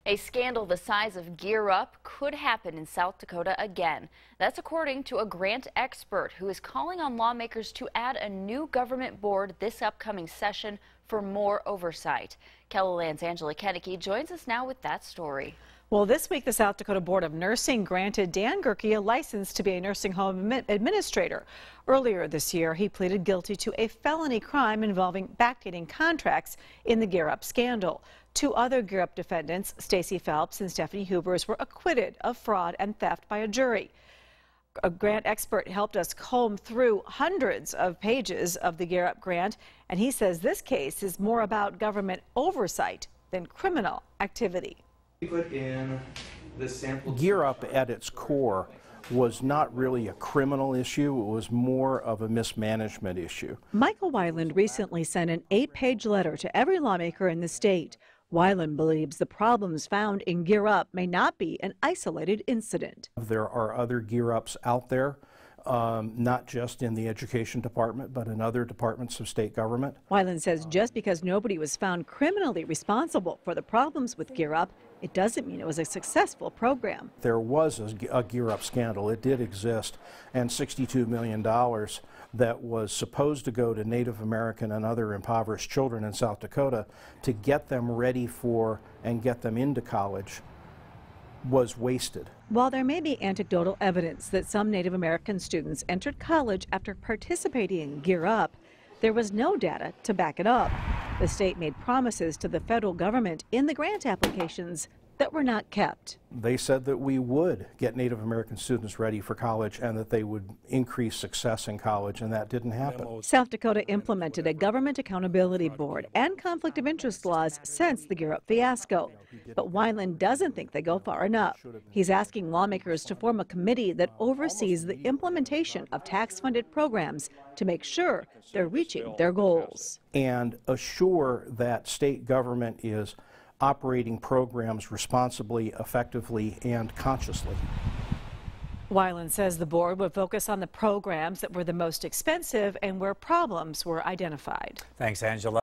A scandal the size of Gear Up could happen in South Dakota again. That's according to a grant expert who is calling on lawmakers to add a new government board this upcoming session for more oversight. KELOLAND's Angela Kennecke joins us now with that story. Well, this week, the South Dakota Board of Nursing granted Dan Gerke a license to be a nursing home administrator. Earlier this year, he pleaded guilty to a felony crime involving backdating contracts in the Gear Up scandal. Two other Gear Up defendants, Stacey Phelps and Stephanie Hubers, were acquitted of fraud and theft by a jury. A grant expert helped us comb through hundreds of pages of the Gear Up grant, and he says this case is more about government oversight than criminal activity. Put in the sample. Gear Up at its core was not really a criminal issue, it was more of a mismanagement issue. Michael Weiland recently sent an 8-page letter to every lawmaker in the state. Weiland believes the problems found in Gear Up may not be an isolated incident. There are other Gear Ups out there, not just in the education department, but in other departments of state government. Weiland says just because nobody was found criminally responsible for the problems with Gear Up, it doesn't mean it was a successful program. There was a Gear Up scandal. It did exist, and $62 million that was supposed to go to Native American and other impoverished children in South Dakota to get them ready for and get them into college was wasted. While there may be anecdotal evidence that some Native American students entered college after participating in Gear Up, there was no data to back it up. The state made promises to the federal government in the grant applications that were not kept. They said that we would get Native American students ready for college and that they would increase success in college, and that didn't happen. South Dakota implemented a government accountability board and conflict of interest laws since the Gear Up fiasco. But Weiland doesn't think they go far enough. He's asking lawmakers to form a committee that oversees the implementation of tax-funded programs to make sure they're reaching their goals. And assure that state government is operating programs responsibly, effectively, and consciously. Weiland says the board would focus on the programs that were the most expensive and where problems were identified. Thanks, Angela.